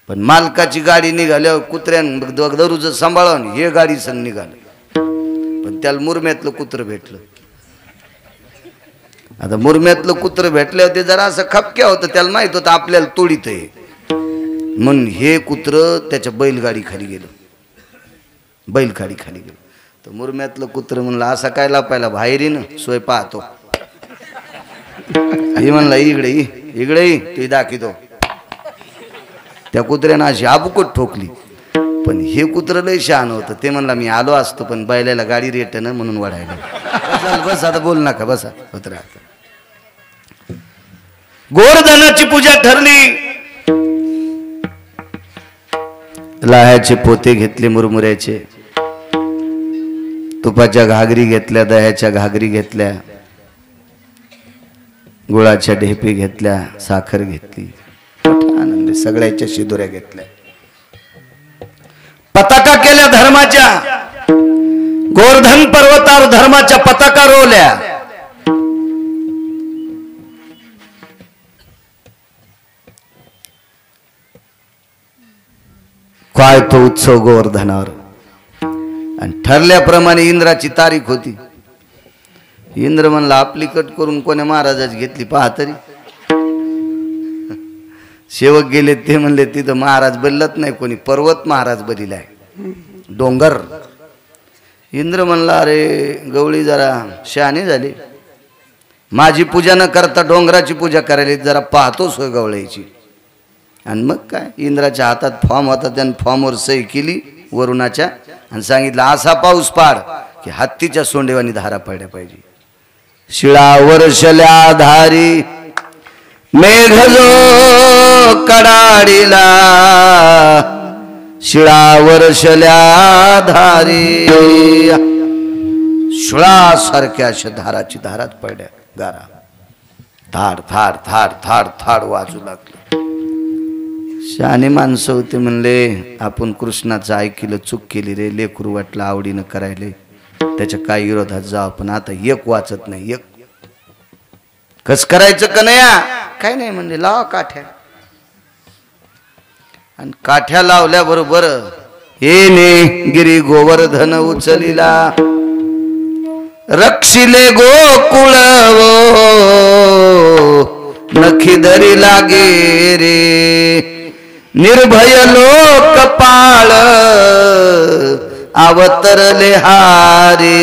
पण मालकाची गाडी निघाल्यावर कुत्र्यान दररोज सांभाळून हे गाडी संग निघालं, पण त्याला मुरम्यातलं कुत्र भेटलं. आता मुरम्यातलं कुत्र भेटल्यावर ते जरा असं खपक्या होतं, त्याला माहित होतं आपल्याला तोडीत आहे म्हणून हे कुत्र त्याच्या बैलगाडी खाली गेलं. बैलगाडी खाली गेलं तर मुरम्यातलं कुत्र म्हणलं असा काय लापायला बाहेरीन सोय पाहतो. आई म्हणला इकडे इकडे ते दाखवतो. त्या कुत्र्यानं अशी आबुकट ठोकली, पण हे कुत्र लय शहाणं होतं. ते म्हणला मी आलो असतो पण बैलाला गाडी रेट ना म्हणून वाढायला. बस आता बोल नका बसा होत राहत. गोवर्धनाची पूजा ठरली. लाह्याचे पोते घेतले मुरमुऱ्याचे, तुपाच्या घागरी घेतल्या, दह्याच्या घागरी घेतल्या, गुळाच्या ढेपी घेतल्या, साखर घेतली, आनंद सगळ्याच्या शिदोऱ्या घेतल्या, पताका केल्या धर्माच्या. गोवर्धन पर्वतावर धर्माच्या पताका रोवल्या. काय तो उत्सव गोवर्धनावर. आणि ठरल्याप्रमाणे इंद्राची तारीख होती. इंद्र म्हणला आपली कट करून कोण्या महाराजाची घेतली पहा तरी. सेवक गेले ते म्हणले तिथं महाराज बदलत नाही कोणी, पर्वत महाराज बदलाय डोंगर. इंद्र म्हणला अरे गवळी जरा शहाणी झाली, माझी पूजा न करता डोंगराची पूजा करायला जरा पाहतो सोय गवळ्याची. आणि मग काय इंद्राच्या हातात फॉर्म होता, त्यानं फॉर्मवर सही केली वरुणाच्या आणि सांगितलं असा पाऊस पाड की हत्तीच्या सोंडेवानी धारा पडल्या पाहिजे. शिळा वर्षल्या धारी मेघ जो कडाडीला, शिळा वर्षल्या धारी शिळासारख्या अशा धाराची धारात पडल्या गारा. थाड थाड थाड थाड थाड वाजू लागलं. शहाणे माणसं होते म्हणले आपण कृष्णाचं ऐकलं, चूक केली रे, लेकरू वाटलं आवडीनं करायले, त्याच्या काय विरोधात जाव. पण आता एक वाचत नाही, एक कस करायचं का नाही काय नाही म्हणले लावा काठ्या. आणि काठ्या लावल्या बरोबर येणे गिरी गोवर्धन उचलिला, रक्षिले गोकुळ नखी धरी लागे रे, निर्भय लोकपाळ अवतरले हारे.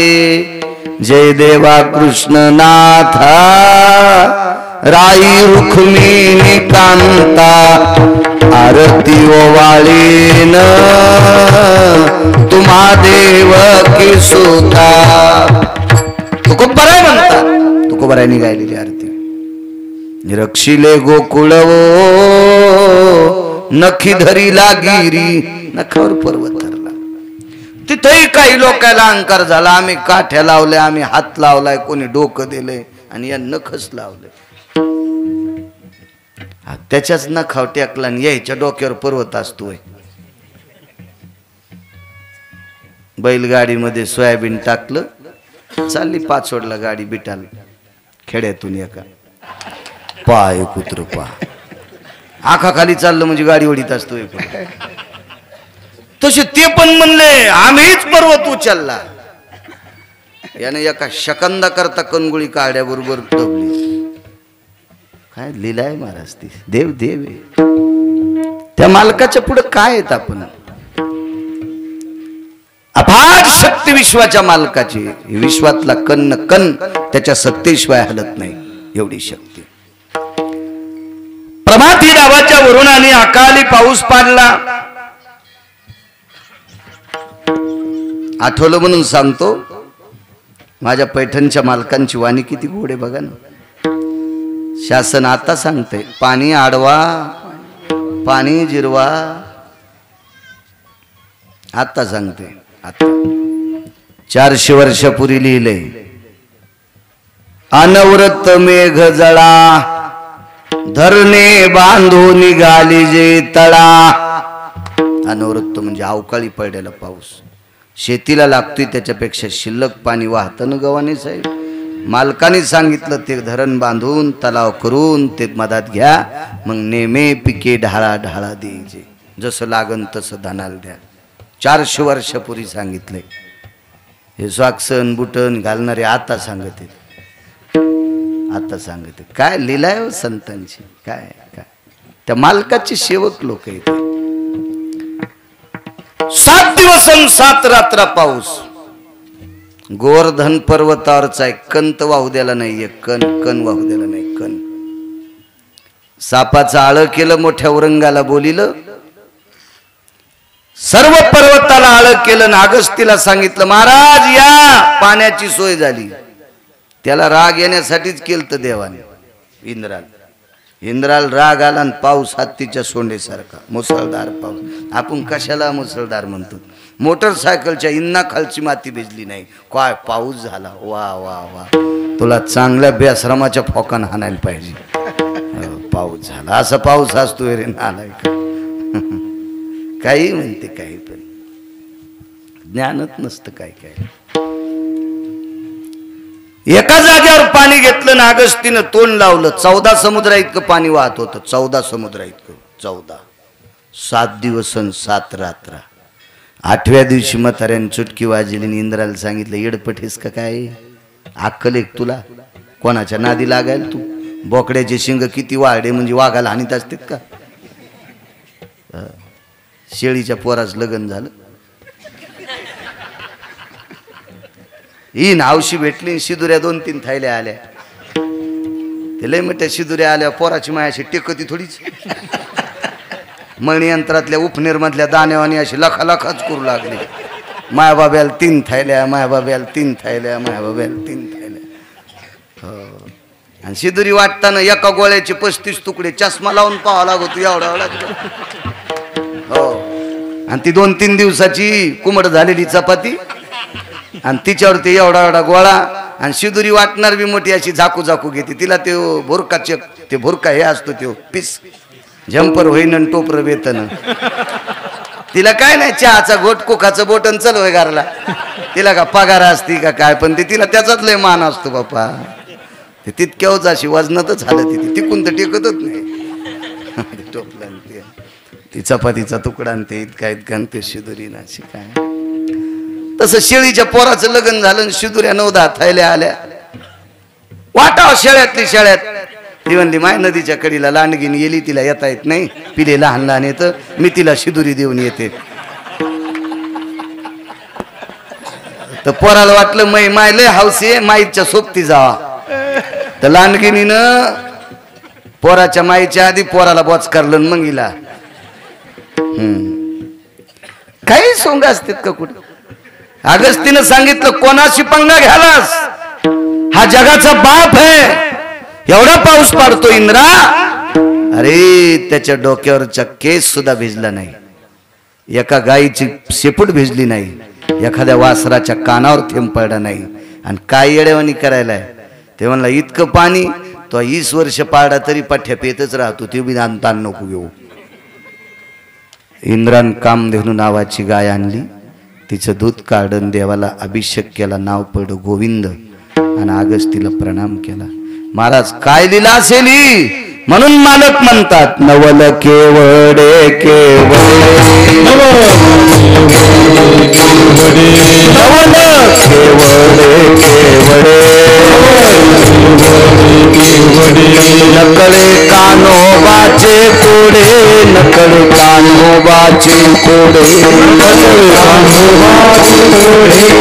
जय देवा कृष्णनाथा राई रुक्मिणी कांता, आरती ओवाळीन तुम्हा देवकी सुता. तुकोबराय म्हणतात, तुकोबरायांनी गायलेली आरती. निरक्षिले गोकुळ नखी धरी लागिरी, नखावर पर्वत धरला. तिथेही काही लोकांना अहंकार झाला, आम्ही काठ्या लावल्या, आम्ही हात लावलाय, कोणी डोकं दिलंय आणि या नखच लावलंय. त्याच्याच नखाव टेकला आणि यायच्या डोक्यावर पर्वत असतोय. बैलगाडीमध्ये सोयाबीन टाकलं, चालली पाचोडला गाडी बिटाल खेड्यातून. एका पाय कुत्र पा आखा खाली चाललं म्हणजे गाडी ओढीत असतोय. तसे ते पण म्हणले आम्हीच पर्वत उचलला. याने एका शकंदा करता कणगुळी काढ्याबरोबर दबली. काय लिलाय महाराज, ती देव देव आहे. त्या मालकाच्या पुढे काय आहेत आपण. अफाट शक्ती विश्वाच्या मालकाची, विश्वातला कण कण त्याच्या सत्तेशिवाय हलत नाही, एवढी शक्ती. प्रभाती नावाच्या वरुणाने अकाली पाऊस पाडला. आठवलं म्हणून सांगतो, माझ्या पैठणच्या मालकांची वाणी किती गोड आहे बघा ना. शासन आता सांगते पाणी आडवा, पाणी जिरवा. आता सांगते, आता 400 वर्षापूर्वी लिहिले, अनवरत मेघ जळा, धरणे बांधून निघाली जे तळा. अनवरत म्हणजे अवकाळी पडलेला पाऊस, शेतीला लागतोय त्याच्यापेक्षा शिल्लक पाणी वाहतं ना गव्हाणे साहेब. मालकाने सांगितलं ते धरण बांधून तलाव करून ते मधात घ्या, मग नेमे पिके ढाळा ढाळा द्यायचे. जसं लागन तसं धनाला द्या. 400 वर्षापूर्वी सांगितलंय. हे स्वाक्षण बुटन घालणारे आता सांगत आहेत, आता सांगत आहेत. काय लीलाय हो संतांची, काय काय त्या मालकाचे सेवक लोक आहेत. 7 दिवस आणि 7 रात्र पाऊस. गोवर्धन पर्वतावरचा एक कंत वाहू द्याला नाही, एक कण वाहू द्याला नाही. कण सापाचं आळ केलं, मोठ्या औरंगाला बोलिलं, सर्व पर्वताला आळ केलं. नागस्तीला सांगितलं महाराज या, पाण्याची सोय झाली. त्याला राग येण्यासाठीच केलं देवाने. इंद्राला राग आला आणि पाऊस हत्तीच्या सोंडेसारखा, मुसळधार पाऊस. आपण कशाला मुसळधार म्हणतो? मोटरसायकलच्या इंना खालची माती भिजली नाही, काय पाऊस झाला. वा वा वा, तुला चांगल्या बेश्रमाच्या फोकान हाणायला पाहिजे. पाऊस झाला, असा पाऊस असतो रे नालाय का. काही म्हणते काही, पण ज्ञानच नसतं काय काय. एका जागेवर पाणी घेतलं ना अगस्तीनं तोंड लावलं, 14 समुद्रा इतकं पाणी वाहत होतं. 14 समुद्रा इतकं, 14. 7 दिवस आणि 7 रात्र. 8व्या दिवशी म्हाताऱ्याने चुटकी वाजली आणि इंद्राला सांगितलं येडपठीस का काय, अक्कल एक तुला, कोणाच्या नादी लागायला तू. बोकड्याचे शिंग किती वाढे म्हणजे वाघाला हानीत असतात का. शेळीच्या पोराच लग्न झालं, ही नावशी भेटली, शिदुऱ्या 2-3 थैल्या आल्या. ते लय मोठ्या शिदुऱ्या आल्या, पोराची मायाशी टेकती थोडीच. मणियंत्रातल्या उपनेरमधल्या दाण्यावानी अशी लखाच करू लागली. मायाबाब्याला 3 थैल्या, मायाबाब्याला 3 थैल्या, मायाबाब्याला 3 थैल्या. हो, आणि शिदुरी वाटताना एका गोळ्याचे 35 तुकडे, चष्मा लावून पाहावा लागतो एवढा एवढा. हो, आणि ती 2-3 दिवसाची कुमड झालेली चपाती आणि तिच्यावरती एवढा एवढा गोळा. आणि शिदुरी वाटणार बी मोठी अशी झाकू घेते. तिला ते भुरकाचे, ते भुरका हे असतो ते पीस झंपर होईन टोपर वेतन. तिला काय नाही, चहाचा घोट कुखाचं बोटन चलवय गारला. तिला का पगार असती का काय, पण ते तिला त्याचाच लय मान असतो बापा. ते तितक्याच अशी वजनातच हालत तिथे, तिकून तर टेकतच नाही. टोपलं ती चपातीचा तुकडा आणि ते इतका ते शिदुरी ना अशी काय. तसं शेळीच्या पोराचं लग्न झालं, शिदुऱ्या 9-10 थैल्या आल्या. वाटाव शेळ्यातली शेळ्यात. ती म्हणली माय नदीच्या कडीला लांडगीन गेली, तिला येता येत नाही, पिले लहान लहान येतं, मी तिला शिदुरी देऊन येते. तर पोराला वाटलं माय लय हौसी आहे, माईच्या सोबती जावा. तर लांडगिनीनं पोराच्या माईच्या आधी पोराला बॉच करलं मग हिला. काही सोंग असतात का कुठं. अगस्तीनं सांगितलं कोणाशी पंगा घ्यालास, हा जगाचा बाप आहे. एवढा पाऊस पडतो इंद्रा, अरे त्याच्या डोक्यावरचा केस सुद्धा भिजला नाही, एका गायीची शेपूट भिजली नाही, एखाद्या वासराच्या कानावर थेंब पडला नाही. आणि काय येडेवानी करायलाय ते म्हणला, इतकं पाणी तो 20 वर्ष पाडा तरी पठ्या पेतच राहतो, ते बी ताण नको घेऊ. इंद्रान कामधेनू नावाची गाय आणली, तिचं दूध काढून देवाला अभिषेक केला, नाव पडलं गोविंद, आणि अगस्तीला प्रणाम केला. महाराज काय लीला असेल म्हणून मालक म्हणतात, नवल केवडे केवडे नवल केवडे नकळे कान्होबाचे कोडे, नकळे कान्होबाचे कोडे, नकळे कान्होबाचे कोडे,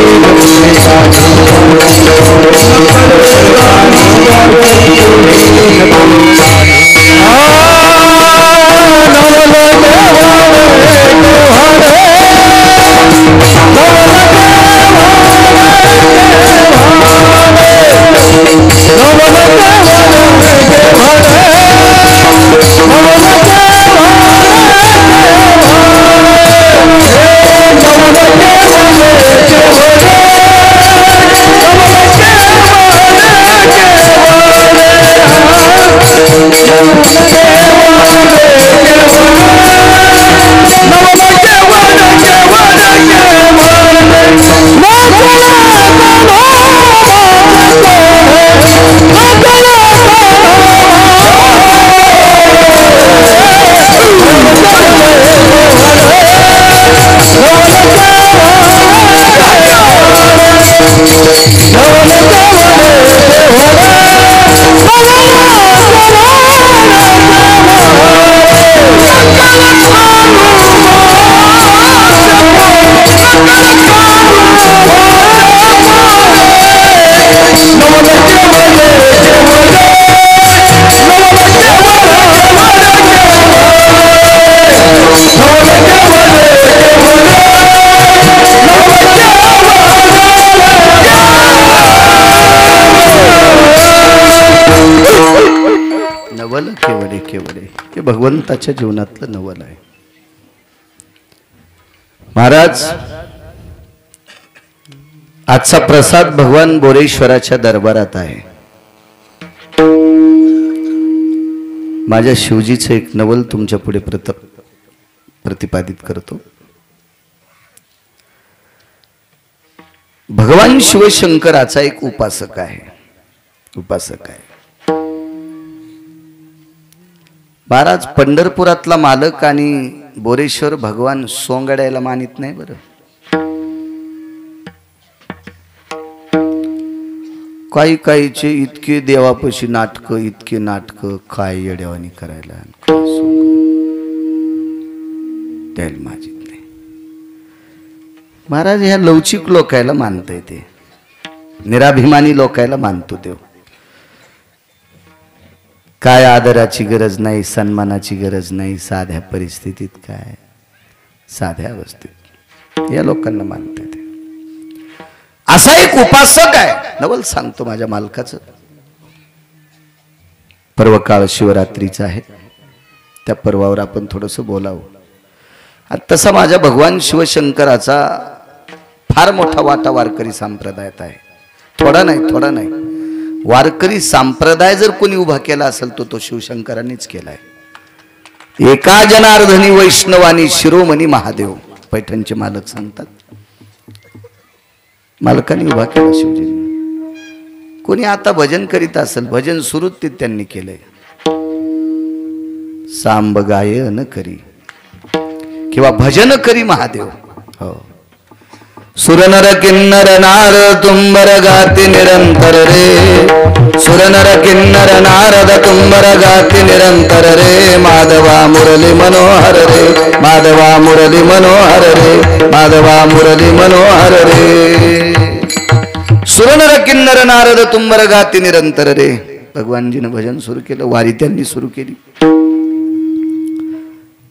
भगवंताच्या जीवनातलं नवल आहे. महाराज, आजचा प्रसाद भगवान बोरेश्वराच्या दरबारात आहे. माझ्या शिवजीचं एक नवल तुमच्या पुढे प्रतिपादित करतो. भगवान शिवशंकराचा एक उपासक आहे. महाराज, पंढरपुरातला मालक आणि बोरेश्वर भगवान सोंगड्याला मानित नाही बरं. काही काहीचे इतके देवापाशी नाटक, इतके नाटक, काय येड्यावानी करायला त्याला माजित नाही. महाराज, ह्या लवचिक लोकायला मानता येते, निराभिमानी लोकायला मानतो देव. काय आदराची गरज नाही, सन्मानाची गरज नाही, साध्या परिस्थितीत, काय साध्या अवस्थेत या लोकांना मानता येते. असा एक उपासक आहे. नवल सांगतो माझ्या मालकाचं. पर्वकाळ शिवरात्रीचा आहे. त्या पर्वावर आपण थोडंसं बोलावं. तसा माझ्या भगवान शिवशंकराचा फार मोठा वाटा वारकरी संप्रदायात आहे. थोडा नाही. वारकरी संप्रदाय जर कोणी उभा केला असेल तो शिवशंकरांनीच केलाय. एका जनार्दनी वैष्णवानी शिरोमणी महादेव, पैठणचे मालक सांगतात, मालकांनी उभा केला शिवजींनी. कोणी आता भजन करीत असेल, भजन सुरुत त्यांनी केलंय. सांब गायन करी किंवा भजन करी महादेव. हो. सुरनर किन्नर नार तुंबर गाती निरंतर रे, सुरनर किन्नर नारद तुंबर गाती निरंतर रे, माधवा मुरली मनोहर रे, माधवा मुरली मनोहर रे, माधवा मुरली मनोहर रे. सुरनर किन्नर नारद तुंबर गाती निरंतर रे. भगवानजीनं भजन सुरू केलं, वारी त्यांनी सुरू केली.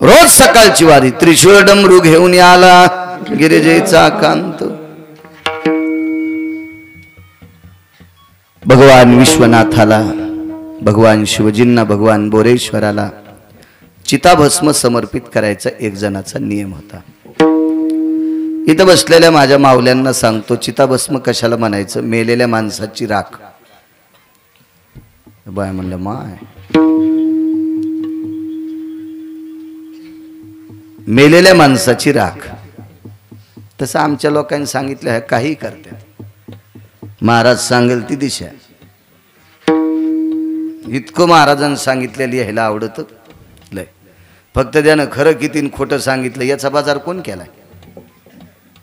रोज सकाळची वारी. त्रिशूळ डमरू घेऊन आला गिरिजेचा कांत. भगवान विश्वनाथाला, भगवान शिवजींना, भगवान बोरेश्वराला चिताभस्म समर्पित करायचा एक जणाचा नियम होता. इथं बसलेल्या माझ्या मावल्यांना सांगतो, चिताभस्म कशाला म्हणायचं? मेलेल्या माणसाची राख. बाय म्हणलं, माय मेलेल्या माणसाची राख. तसं आमच्या लोकांनी सांगितलं, काही करतात. महाराज सांगेल ती दिशा. इतकं महाराजांनी सांगितलेलं लिहायला आवडतं लय. फक्त त्यानं खरं किती खोटं सांगितलं याचा बाजार कोण केलाय?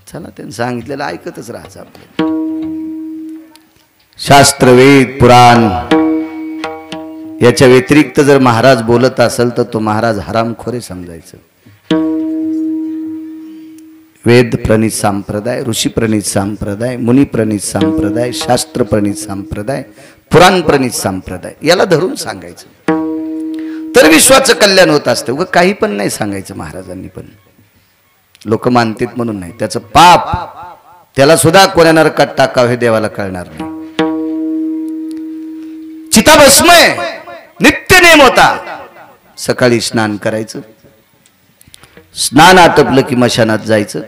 चला, त्यांनी सांगितलेलं ऐकतच राहायचं आपलं. शास्त्र, वेद, पुराण याच्या व्यतिरिक्त जर महाराज बोलत असेल तर तो महाराज हरामखोरे समजायचं. वेद प्रणित संप्रदाय, ऋषी प्रणित संप्रदाय, मुनी प्रणित संप्रदाय, शास्त्र प्रणित संप्रदाय, पुराण प्रणित संप्रदाय याला धरून सांगायचं तर विश्वाचं कल्याण होत असतं. उगा काही पण नाही सांगायचं महाराजांनी. पण लोक मानतात म्हणून नाही, त्याचं पाप त्याला सुद्धा कोण्या नरकात टाकावं हे देवाला कळणार नाही. चिताभस्म नित्य नेम होता. सकाळी स्नान करायचं, स्नान आटपलं की मशानात जायचं,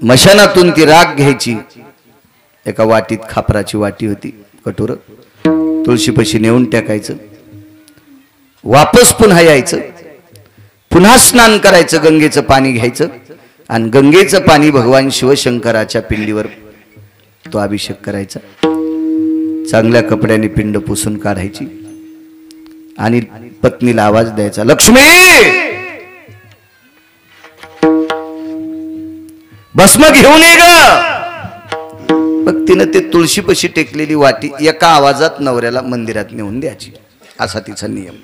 मशानातून ती राख घ्यायची. एका वाटीत, खापराची वाटी होती, कटोर, तुळशीपाशी नेऊन टाकायचं. वापस पुन्हा यायचं, पुन्हा स्नान करायचं, गंगेचं पाणी घ्यायचं आणि गंगेचं पाणी भगवान शिवशंकराच्या पिंडीवर तो अभिषेक करायचा. चांगल्या कपड्याने पिंड पुसून काढायची आणि पत्नीला आवाज द्यायचा, लक्ष्मी भस्म घेऊन ये ग. मग तिनं ते तुळशीपाशी टेकलेली वाटी एका आवाजात नवऱ्याला मंदिरात नेऊन द्यायची, असा तिचा नियम.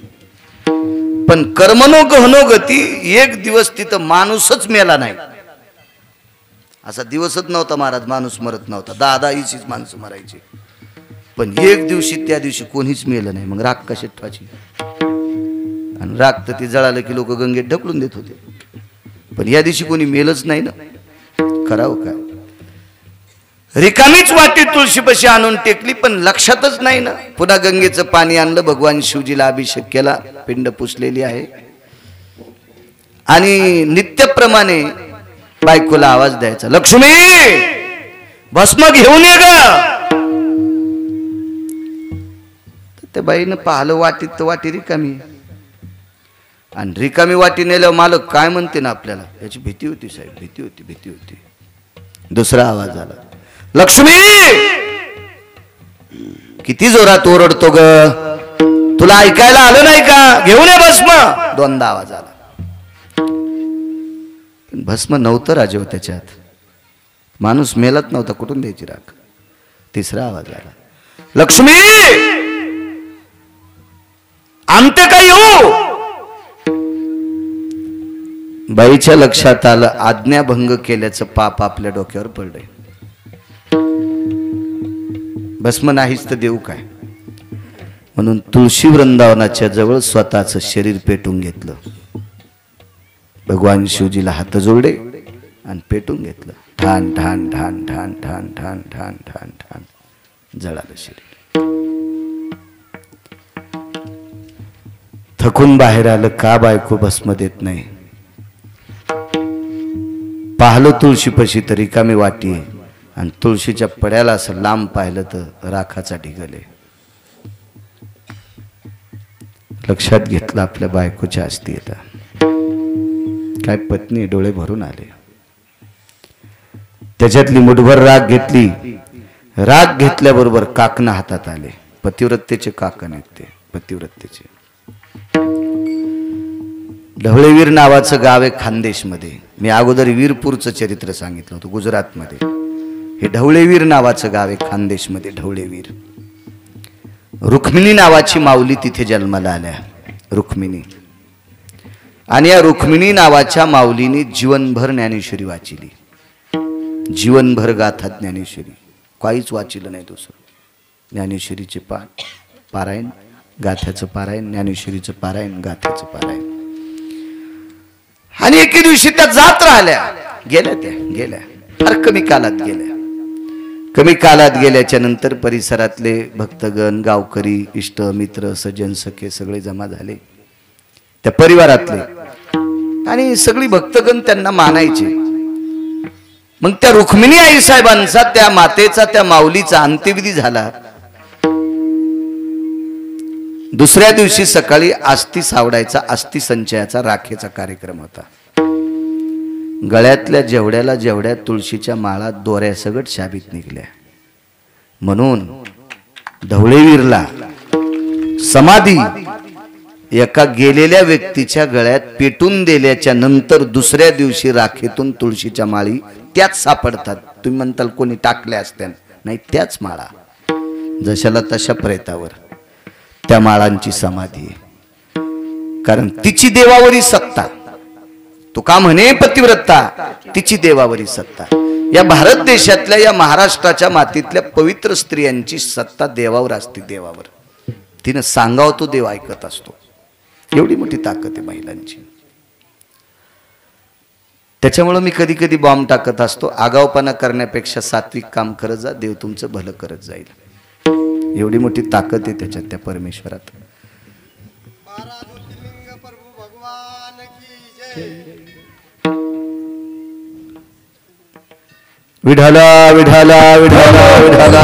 पण कर्मनो गहनो गती, एक दिवस तिथं माणूसच मेला नाही. असा दिवसच नव्हता महाराज, माणूस मरत नव्हता. 10-10 माणसं मरायची. पण एक दिवशी, त्या दिवशी कोणीच मेलं नाही. मग राख कशात ठेवायची? आणि राख तर ती जळालं की लोक गंगेत ढकलून देत होते. पण या दिवशी कोणी मेलच नाही ना, करावं काय? रिकामीच वाटी तुळशीपाशी आणून टेकली, पण लक्षातच नाही ना. पुन्हा गंगेचं पाणी आणलं, भगवान शिवजीला अभिषेक केला, पिंड पुसलेली आहे. आणि नित्यप्रमाणे बायकोला आवाज द्यायचा, लक्ष्मी भस्म घेऊन ये ग. त्या बाईनं पाहिलं वाटीत, तर वाटी रिकामी. आणि रिकामी वाटी नेल्यावर मालक काय म्हणते ना आपल्याला, याची भीती होती साहेब, भीती होती, भीती होती. दुसरा आवाज आला, लक्ष्मी किती जोरात ओरडतो ग, तुला ऐकायला आलं नाही का, घेऊन ये भस्म. दोनदा आवाज आला, पण भस्म नव्हतं राजेव त्याच्यात, माणूस मेलत नव्हता, कुठून द्यायची राख. तिसरा आवाज आला, लक्ष्मी आमटे काय येऊ. बाईच्या लक्षात आलं, आज्ञाभंग केल्याचं पाप आपल्या डोक्यावर पडलंय. भस्म नाहीच तर देऊ काय, म्हणून तुळशी वृंदावनाच्या जवळ स्वतःच शरीर पेटून घेतलं. भगवान शिवजीला हात जोडले आणि पेटून घेतलं. ठाण ठाण ठाण ठाण ठाण ठाण ठाण ठाण ठाण जळालं शरीर. थकून बाहेर आलं, का बायको भस्म देत नाही. पाहलं तुळशीपाशी तर रिकामी वाटी आहे, आणि तुळशीच्या पड्याला असं लांब पाहिलं तर राखाचा ढिगल आहे. लक्षात घेतलं आपल्या बायकोच्या अस्थियता. काय पत्नी, डोळे भरून आले. त्याच्यातली मुठभर राग घेतली. राग घेतल्याबरोबर काकणं हातात आले. पतिव्रतेचे काकण आहेत ते, पतिव्रतेचे. ढवळेवीर नावाचं गाव आहे खानदेशमध्ये. मी अगोदर वीरपूरचं चरित्र सांगितलं होतं गुजरातमध्ये. हे ढवळेवीर नावाचं गाव आहे खानदेशमध्ये. ढवळेवीर. रुक्मिणी नावाची माऊली तिथे जन्माला आल्या. रुक्मिणी. आणि या रुक्मिणी नावाच्या माऊलीने जीवनभर ज्ञानेश्वरी वाचिली. जीवनभर गाथा ज्ञानेश्वरी, काहीच वाचिलं नाही दुसरं. ज्ञानेश्वरीचे पारायण, गाथ्याचं पारायण, ज्ञानेश्वरीचं पारायण, गाथ्याचं पारायण. आणि एके दिवशी त्या जात राहिल्या. गेल्या, त्या गेल्या, फार कमी कालात गेल्या. कमी कालात गेल्याच्या नंतर परिसरातले भक्तगण, गावकरी, इष्ट मित्र, सज्जन सखे सगळे जमा झाले त्या परिवारातले. आणि सगळी भक्तगण त्यांना मानायचे. मग त्या रुक्मिणी आई साहेबांचा, त्या मातेचा, त्या माऊलीचा अंत्यविधी झाला. दुसऱ्या दिवशी सकाळी अस्थी सावडायचा, अस्थी संचयाचा, राखेचा कार्यक्रम होता. गळ्यातल्या जेवढ्या तुळशीच्या माळा दोऱ्यासगट शाबीत निघल्या. म्हणून ढवळेवीरला समाधी एका गेलेल्या व्यक्तीच्या गळ्यात पेटून दिल्याच्या नंतर दुसऱ्या दिवशी राखेतून तुळशीच्या माळी त्याच सापडतात. तुम्ही म्हणताल कोणी टाकल्या असत्या, नाही, त्याच माळा. जशाला तशा प्रेतावर त्या माळांची समाधी आहे. कारण तिची देवावरी सत्ता. तो का म्हणे पतिव्रता, तिची देवावरी सत्ता. या भारत देशातल्या, या महाराष्ट्राच्या मातीतल्या पवित्र स्त्रियांची सत्ता देवावर असते. देवावर तिनं सांगावं तो देव ऐकत असतो. एवढी मोठी ताकद आहे महिलांची. त्याच्यामुळे मी कधी कधी बॉम्ब टाकत असतो, आगावपणा करण्यापेक्षा सात्विक काम करत जा, देव तुमचं भलं करत जाईल. एवढी मोठी ताकद आहे त्याच्यात, त्या परमेश्वरात. विठाला विठाला विठाला विठाला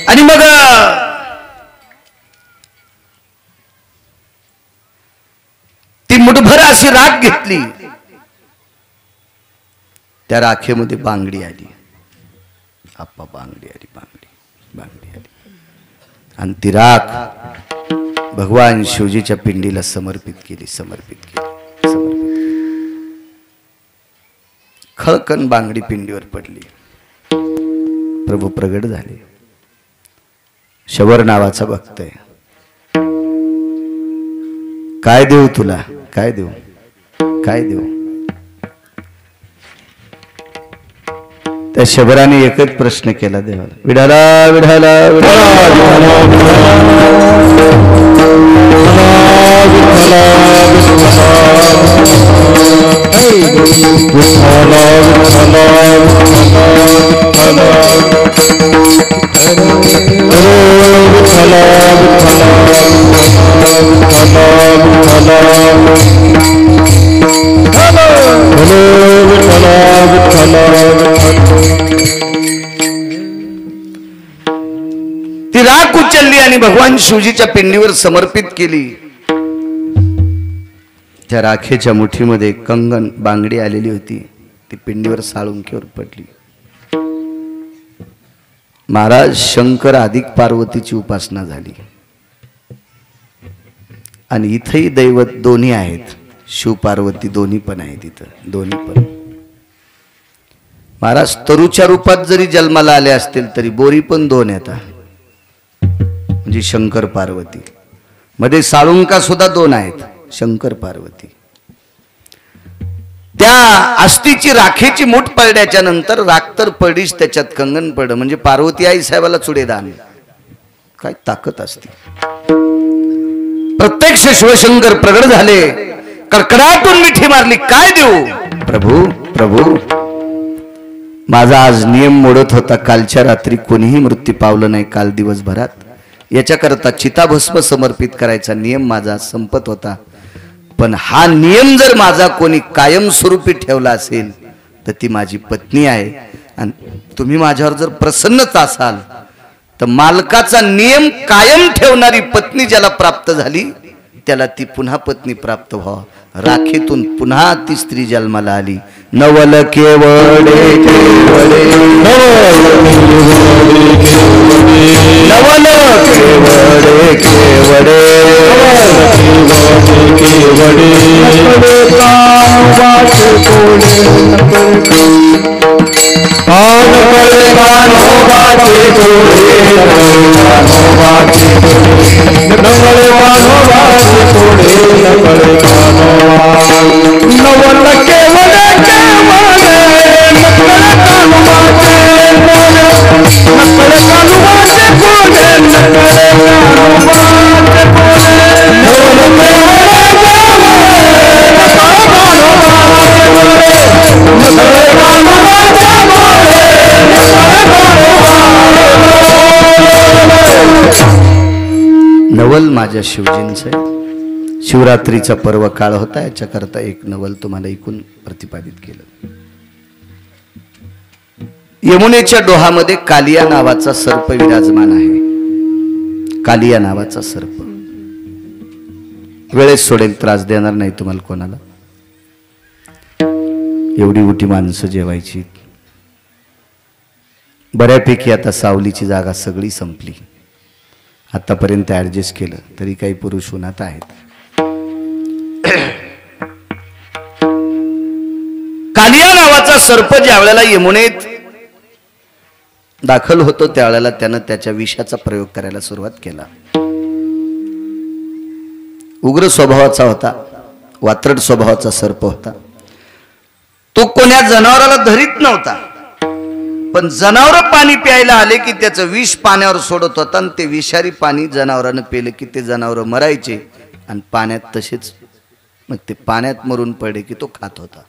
आणि मग ती मुठभर अशी राख घेतली. त्या राखेमध्ये बांगडी आली. आप्पा बांगडी आली, बांगडी आली. आणि ती राख भगवान शिवजीच्या पिंडीला समर्पित केली. खळकन बांगडी पिंडीवर पडली. प्रभू प्रगट झाले. शबर नावाचा भक्त आहे. काय देऊ तुला, काय देऊ, काय देऊ. त्या शबराने एकच प्रश्न केला देवाला, विठाला विठाला विठाला ती राख उचलली आणि भगवान शिवजीच्या पिंडीवर समर्पित केली. त्या राखेच्या मुठीमध्ये कंगन बांगडी आलेली होती. ती पिंडीवर साळुंकीवर पडली. महाराज शंकर अधिक पार्वतीची उपासना झाली. आणि इथेही दैवत दोन्ही आहेत. शिव पार्वती दोन्ही पण आहेत. इथं दोन्ही पण. महाराज तरुच्या रूपात जरी जन्माला आले असतील तरी बोरी पण दोन येतात. म्हणजे शंकर पार्वती मध्ये साळुंका सुद्धा दोन आहेत. शंकर पार्वती. त्या अस्थीची राखेची मूठ पडल्याच्या नंतर राख तर पडीच त्याच्यात कंगन पड. म्हणजे पार्वती आई साहेबाला चुडेदान. काय ताकद असते. प्रत्यक्ष शिवशंकर प्रगट झाले. कडकडाटून मिठी मारली. काय देऊ प्रभू प्रभू. माझा आज नियम मोडत होता. कालच्या रात्री कोणीही मृत्यू पावलं नाही. काल दिवसभरात याच्याकरता चिताभस्म समर्पित करायचा नियम माझा संपत होता. पण हा नियम जर माझा कोणी कायमस्वरूपी ठेवला असेल तर ती माझी पत्नी आहे. आणि तुम्ही माझ्यावर जर प्रसन्नच असाल तर मालकाचा नियम कायम ठेवणारी पत्नी ज्याला प्राप्त झाली त्याला ती पुन्हा पत्नी प्राप्त व्हावं. राखेतून पुन्हा ती स्त्री जन्माला आली. नवल केवडे केवडे नवल केवडे केवडे केवडे नवल माझ्या शिवजींचं. शिवरात्रीचा पर्व काळ होता. याच्याकरता एक नवल तुम्हाला ऐकून प्रतिपादित केलं. यमुनेच्या डोहामध्ये कालिया नावाचा सर्प विराजमान आहे. कालिया नावाचा सर्प वेळेस सोडेल. त्रास देणार नाही तुम्हाला कोणाला. एवढी मोठी माणसं जेवायची. बऱ्यापैकी आता सावलीची जागा सगळी संपली. आतापर्यंत ऍडजस्ट केलं तरी काही पुरुष उन्हात आहेत. कालिया नावाचा सर्प ज्या वेळेला यमुनेत दाखल होतो त्यावेळेला त्यानं त्याच्या विषाचा प्रयोग करायला सुरुवात केला. उग्र स्वभावाचा होता. वात्रट स्वभावाचा सर्प होता. तो कोण्या जनावराला धरीत नव्हता. पण जनावर पाणी प्यायला आले की त्याचं विष पाण्यावर सोडत होता. आणि ते विषारी पाणी जनावरानं पेलं की ते जनावर मरायचे. आणि पाण्यात तसेच मग ते पाण्यात मरून पडे की तो खात होता.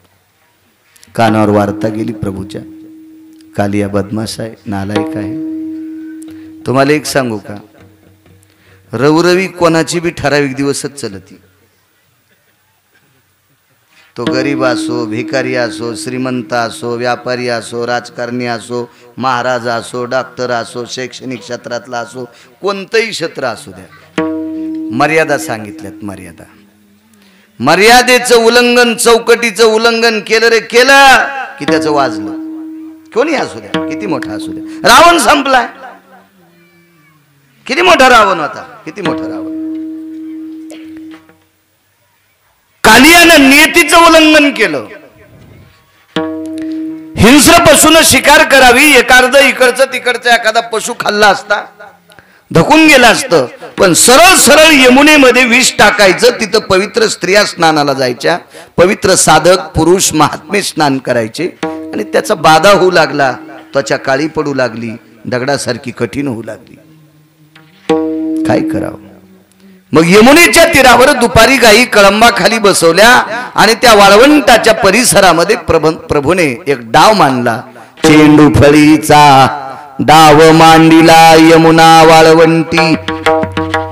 कानावर वार्ता गेली प्रभूच्या. कालिया बदमाश आहे. नालायक आहे. तुम्हाला एक सांगू का. रवरवी कोणाची बी ठराविक दिवसच चलती. तो गरीब असो, भिकारी असो, श्रीमंत असो, व्यापारी असो, राजकारणी असो, महाराज असो, डॉक्टर असो, शैक्षणिक क्षेत्रातला असो, कोणतंही क्षेत्र असू द्या. मर्यादा सांगितल्यात. मर्यादा. मर्यादेचं उल्लंघन, चौकटीचं उल्लंघन केलं रे केलं की त्याचं वाजलं. कोणी असू द्या. किती मोठा असू द्या. रावण संपलाय. किती मोठा रावण होता. किती मोठा रावण. कालियानं नियतीचं उल्लंघन केलं. हिंस्र पशून शिकार करावी. एखादं इकडचं तिकडचं एखादा पशु खाल्ला असता धकून गेला असतं. पण सरळ सरळ यमुनेमध्ये विष टाकायचं. तिथं पवित्र स्त्रिया स्नानाला जायच्या. पवित्र साधक पुरुष महात्मे स्नान करायचे. आणि त्याचा बाधा होऊ लागला. त्वचा काळी पडू लागली. दगडासारखी कठीण होऊ लागली. काय करावं. मग यमुनेच्या तीरावर दुपारी गायी कळंबाखाली बसवल्या आणि त्या वाळवंटाच्या परिसरामध्ये प्रभूने एक डाव मांडला. चेंडू फळीचा डाव मांडिला यमुना वाळवंटी.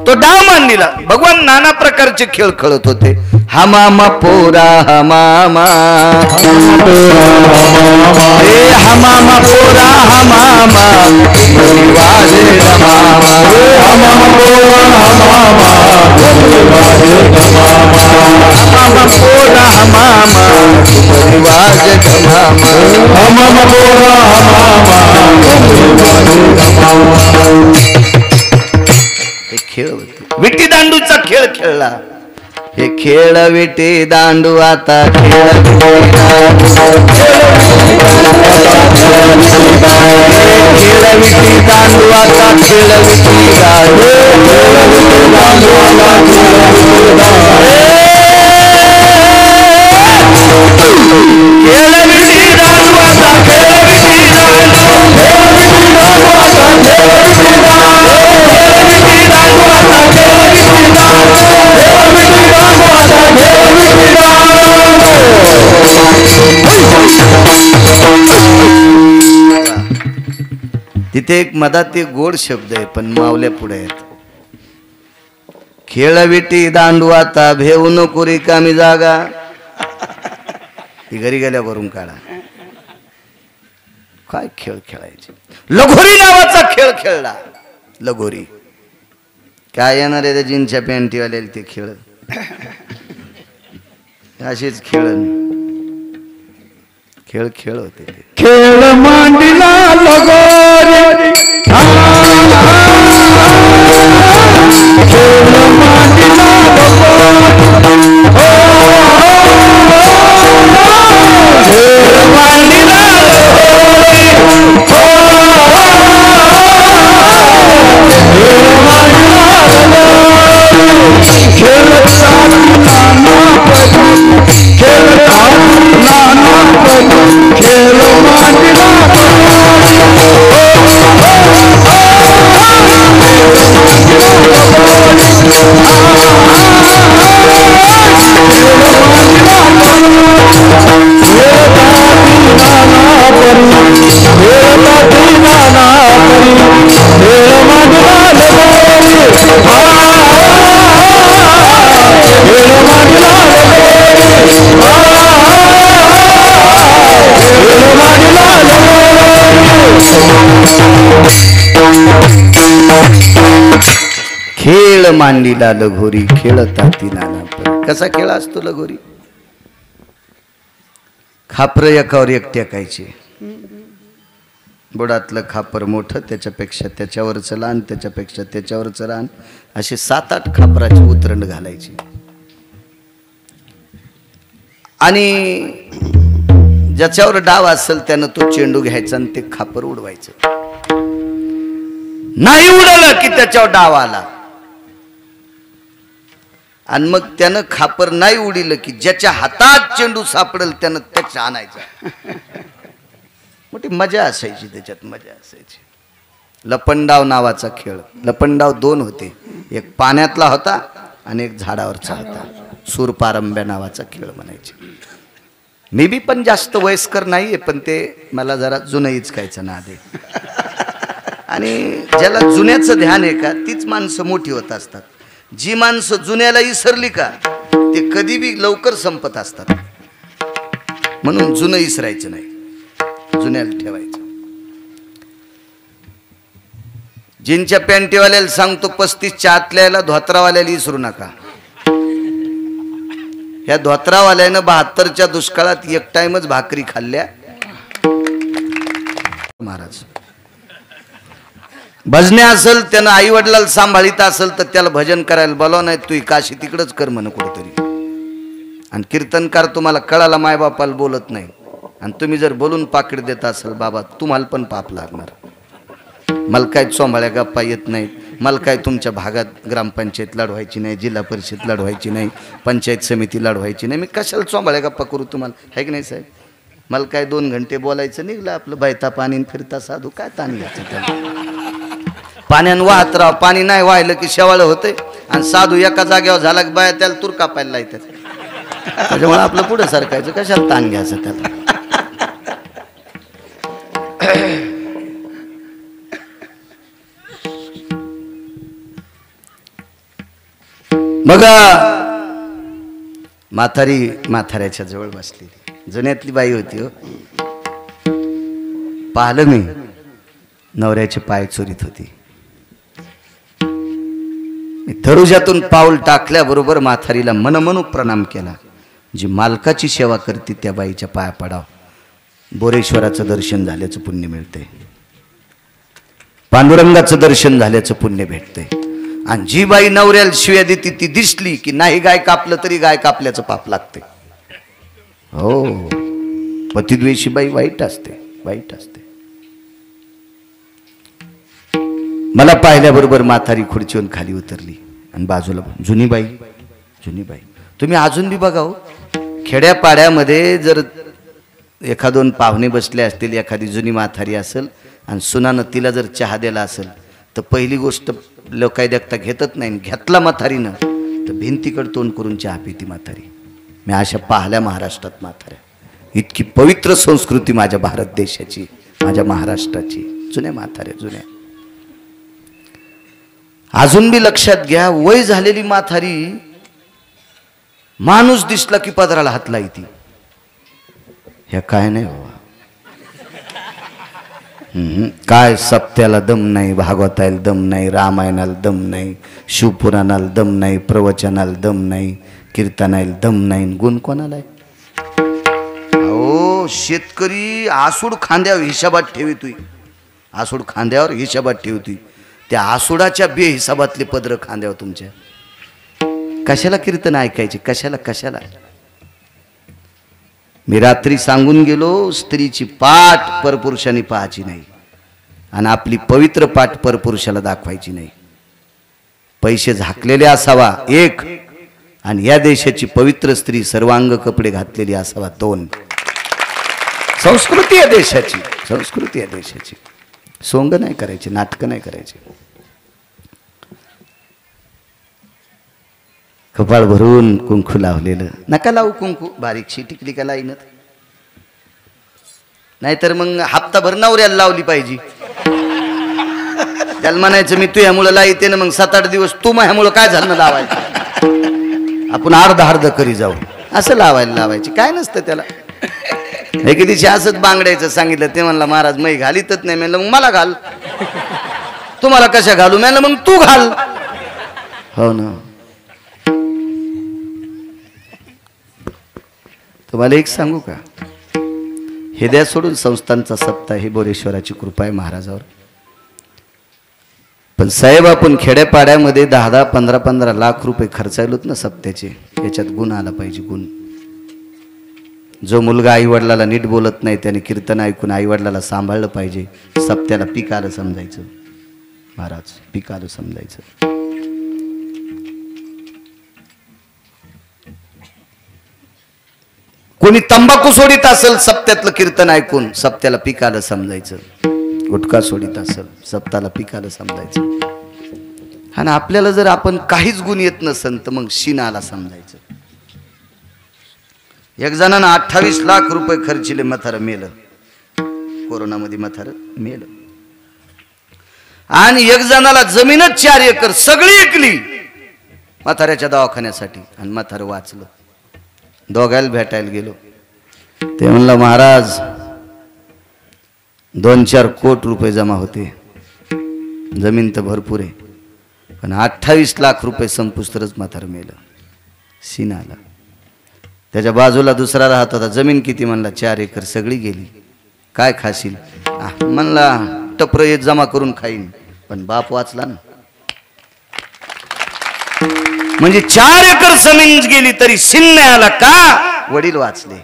तो डाव मांडला. भगवान नाना प्रकारचे खेळ खेळत होते. हमामा पोरा हमामा हे हमामा पोरा हमामा वाजे हमामा हमामा पोरा हमामा हमामा पोरा हमामा वाजे हमामा हमामा पोरा हमामा. खेळ होते. विटी दांडूचा खेळ खेळला. हे खेळ विटी दांडू आता खेळ विटी दांडू आता खेळ विटी दांडू तिथे एक मधात एक गोड शब्द आहे पण मावल्या पुढे आहेत. खेळ विटी दांडू आता भेऊ नको रिकामी जागा. ती घरी गेल्यावरून काढा. काय खेळ खेळायचे. लगोरी नावाचा खेळ खेळला. लगोरी काय येणार आहे त्या जीनच्या पॅन्टीवाल्याला ते खेळ. असेच खेळ खेळ खेळ होते ते. खेळ मांडला लगोरी खेळ मांडला खेळ मांडीला लगोरी खेळता ती नाना. कसा खेळ असतो लगोरी. खापर एकावर एक टेकायचे. बुडातलं खापर मोठं त्याच्यापेक्षा त्याच्यावरचं लहान त्याच्यापेक्षा त्याच्यावरचं लहान असे 7-8 खापराची उतरंड घालायची आणि ज्याच्यावर डाव असेल त्यानं तो चेंडू घ्यायचा आणि ते खापर उडवायचं. नाही उडवलं की त्याच्यावर डाव आला आणि मग त्यानं खापर नाही उडीलं की ज्याच्या हातात चेंडू सापडेल त्यानं त्याच्या आणायचा. मोठी मजा असायची त्याच्यात. मजा असायची. लपंडाव नावाचा खेळ. लपंडाव 2 होते. एक पाण्यातला होता आणि एक झाडावरचा होता. सूरपारंब्या नावाचा खेळ म्हणायचे. मी बी पण जास्त वयस्कर नाहीये पण ते मला जरा जुनंच कायचं नाद आहे. आणि ज्याला जुन्याचं ध्यान आहे का तीच माणसं मोठी होत असतात. जी माणसं जुन्याला विसरली का ते कधी बी लवकर संपत असतात. म्हणून जुनं विसरायचं नाही. जुन्याला ठेवायचं. जीनच्या पॅन्टीवाल्याला सांगतो 35च्या आतल्याला धोत्रावाल्याला विसरू नका. ह्या धोत्रावाल्यानं 72च्या दुष्काळात एक टाइमच भाकरी खाल्ल्या. महाराज भजन्या असेल त्यानं आई वडिलाला सांभाळीत असेल तर त्याला भजन करायला बोलवा. नाही तू काशी तिकडच कर म्हण कुठेतरी. आणि कीर्तनकार तुम्हाला कळाला मायबापाला बोलत नाही आणि तुम्ही जर बोलून पाकिट देत असेल बाबा तुम्हाला पण पाप लागणार. मला काय चोंबाळ्या गप्पा येत नाहीत. मला काय तुमच्या भागात ग्रामपंचायत लढवायची नाही, जिल्हा परिषद लढवायची नाही, पंचायत समिती लढवायची नाही. मी कशाला चोंबाळ्या गप्पा करू तुम्हाला. आहे की नाही साहेब. मला काय 2 घंटे बोलायचं निघलं आपलं. बैता पाणी फिरता साधू काय ताण घ्यायचं त्याला. पाण्यानं वाहत राहा. पाणी नाही वाहिलं की शेवाळं होतंय. आणि साधू एका जागेवर झाला की बाया त्याला तूर कापायला लायतात. त्याच्यामुळे आपलं पुढे सरकायचं, कशाला ताण घ्यायचं त्याला. बघा म्हातारी म्हाताऱ्याच्या जवळ बसलेली जुन्यातली बाई होती हो. पाहिलं मी, नवऱ्याचे पाय चोरीत होती. दरुजातून पाऊल टाकल्याबरोबर म्हातारीला मनमनूक प्रणाम केला. जी मालकाची सेवा करते त्या बाईच्या पाया पडाव. बोरेश्वराचं दर्शन झाल्याचं पुण्य मिळते, पांडुरंगाचं दर्शन झाल्याचं पुण्य भेटते. आणि जी बाई नवऱ्याला शिव्या देते ती दिसली की नाही गाय कापलं तरी गाय कापल्याचं पाप लागते. हो, पतिद्वेषी बाई वाईट असते, वाईट असते. मला पाहिल्याबरोबर म्हातारी खुर्चीवरून खाली उतरली आणि बाजूला जुनी बाई. जुनी बाई तुम्ही अजून बी बघा हो, खेड्यापाड्यामध्ये जर एखादोन पाहुणे बसले असतील, एखादी जुनी म्हातारी असेल आणि सुनानं तिला जर चहा दिला असेल तर पहिली गोष्ट लोक काय देखता घेतच नाही. घेतला म्हातारीनं तर भिंतीकडे तोंड करून चहा पिती म्हातारी. मी अशा पाहिल्या महाराष्ट्रात म्हाताऱ्या. इतकी पवित्र संस्कृती माझ्या भारत देशाची, माझ्या महाराष्ट्राची. जुन्या म्हाताऱ्या, जुन्या. अजून बी लक्षात घ्या, वय झालेली म्हातारी माणूस दिसला की पदराला हात लायती. हे काय नाही बाबा. काय सप्त्याला दम नाही, भागवताला दम नाही, रामायणाला दम नाही, शिवपुराणाला दम नाही, प्रवचनाला दम नाही, कीर्तनाला दम नाही. गुण कोणाला आहे? अहो शेतकरी आसूड खांद्यावर हिशोबात ठेवतोय, आसूड खांद्यावर हिशोबात ठेवतोय. त्या आसुडाच्या बेहिसाबातले पदर खांद्यावर तुमच्या. कशाला कीर्तन ऐकायचे? कशाला कशाला? मी रात्री सांगून गेलो, स्त्रीची पाठ परपुरुषाने पाहायची नाही आणि आपली पवित्र पाठ परपुरुषाला दाखवायची नाही. पैसे झाकलेले असावा एक, आणि या देशाची पवित्र स्त्री सर्वांग कपडे घातलेली असावा दोन. संस्कृती आहे देशाची, संस्कृती आहे देशाची. सोंग नाही करायचे, नाटकं नाही करायचे. कपाळ भरून कुंकू लावलेलं. नका लावू कुंकू, बारीकशी टिकली का लाईनत. नाहीतर मग हप्ताभर नवऱ्याला लावली पाहिजे. त्याला म्हणायचं मी तुझ्यामुळं लाईते ना, मग 7-8 दिवस तू माझ्यामुळं काय झालं ना लावायचं, आपण अर्ध करी जाऊ असं लावायची. काय नसतं त्याला. एके दिवशी असंच बांगड्याचं सांगितलं, ते म्हणला महाराज मै घालीतच नाही. म्हणलं मग मला घाल. तुम्हाला कशा घालू? म्हणलं मग तू घाल. हो ना. तुम्हाला एक सांगू का, हे द्या सोडून संस्थांचा सत्ता, ही बोरेश्वराची कृपा आहे महाराजावर. पण साहेब आपण खेड्यापाड्यामध्ये 10-10, 15-15 लाख रुपये खर्चायलोत ना सप्त्याचे. याच्यात गुण आला पाहिजे, गुण. जो मुलगा आईवडिलाला नीट बोलत नाही त्याने कीर्तन ऐकून आईवडिलाला सांभाळलं पाहिजे. सप्त्याला पीक आलं समजायचं महाराज, पीक आलं समजायचं. कोणी तंबाखू सोडित असेल सप्त्यातलं कीर्तन ऐकून, सप्त्याला पीक आलं समजायचं. गुटखा सोडित असेल, सप्त्याला पीक आलं समजायचं. आणि आपल्याला जर आपण काहीच गुण येत नसेल तर मग शीन आला समजायचं. एक जणांना 28 लाख रुपये खर्चिले, म्हातारं मेलं. कोरोनामध्ये म्हातारं मेलं. आणि एक जणाला जमीनच 4 एकर सगळी विकली म्हाताऱ्याच्या दवाखान्यासाठी, आणि म्हातारं वाचलं. दोघायला भेटायला गेलो. ते म्हणलं महाराज 2-4 कोटी रुपये जमा होते, जमीन तर भरपूर आहे, पण 28 लाख रुपये संपुस्तरच म्हातारं मेलं. सीन आला. त्याच्या बाजूला दुसरा राहत होता. जमीन किती? म्हणला 4 एकर, सगळी गेली. काय खाशील? म्हणला टपर एक जमा करून खाईन. पण बाप वाचला ना. म्हणजे 4 एकर जमीन गेली तरी सीन नाही आला का? वडील वाचले.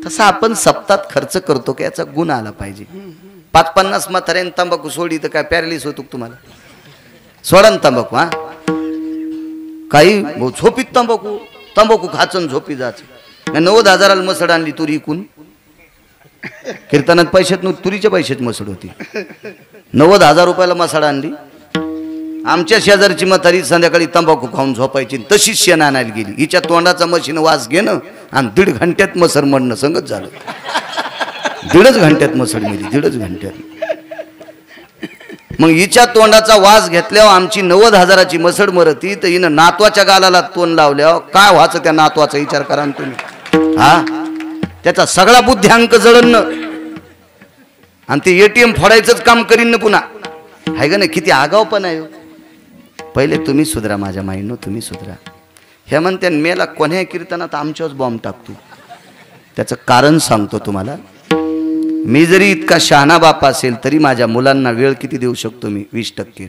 तसा आपण सप्तात खर्च करतो की याचा गुण आला पाहिजे. 50-50 म्हाताऱ्याने तंबाखू सोडी तर काय पॅरालिस होतो तुम्हाला? सोडा ना तंबाखू. हा काही झोपीत तंबाखू खाचन झोपी जायचं. 90,000ला मसड आणली तुरी इकून. कीर्तनात पैशात तुरीच्या पैशात मसड होती. 90,000 रुपयाला मसाड आणली. आमच्या शेजारची म्हातारी संध्याकाळी तंबाखू खाऊन झोपायची, तशीच शेण आणायला गेली. हिच्या तोंडाचा मशीन वास घेणं आणि 1.5 घंट्यात मसर मरणं संगत झालं. 1.5 घंट्यात मसर मिली, 1.5 घंट्यात. मग हिच्या तोंडाचा वास घेतल्यावर आमची 90,000ची मसड मरती, तर हिनं नातवाच्या गालाला तोंड लावल्यावर काय व्हायचं त्या नातवाचा विचार करा ना तुम्ही. हा, त्याचा सगळा बुद्ध्यांक जळण आणि ते ATM फोडायचंच काम करीन ना पुन्हा. आहे का नाही? किती आगाव पण आहे. पहिले तुम्ही सुधरा माझ्या माईनो, तुम्ही सुधरा. हे म्हणते मेला कोण्या कीर्तनात आमच्याच बॉम्ब टाकतो. त्याचं कारण सांगतो तुम्हाला. मी जरी इतका शहाणा बाप असेल तरी माझ्या मुलांना वेळ किती देऊ शकतो मी? 20%.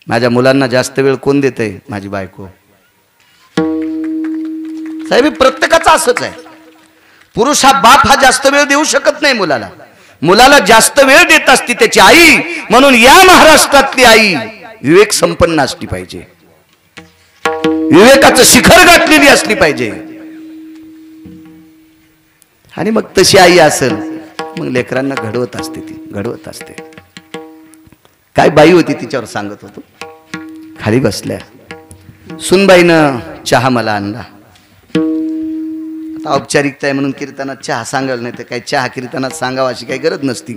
माझ्या मुलांना जास्त वेळ कोण देतंय? माझी बायको. साहेब प्रत्येकाचं असंच आहे. पुरुष हा बाप हा जास्त वेळ देऊ शकत नाही मुलाला. मुलाला जास्त वेळ देत असती त्याची आई. म्हणून या महाराष्ट्रातली आई विवेक संपन्न असली पाहिजे, विवेकाचं शिखर गाठलेली असली पाहिजे. आणि मग तशी आई असेल मग लेकरांना घडवत असते, ती घडवत असते. काय बाई होती तिच्यावर सांगत होतो. खाली बसल्या सुनबाईनं चहा मला आणला. आता औपचारिकता आहे म्हणून कीर्तनात चहा सांगाल, नाही तर काही चहा कीर्तनात सांगावं अशी काही गरज नसती.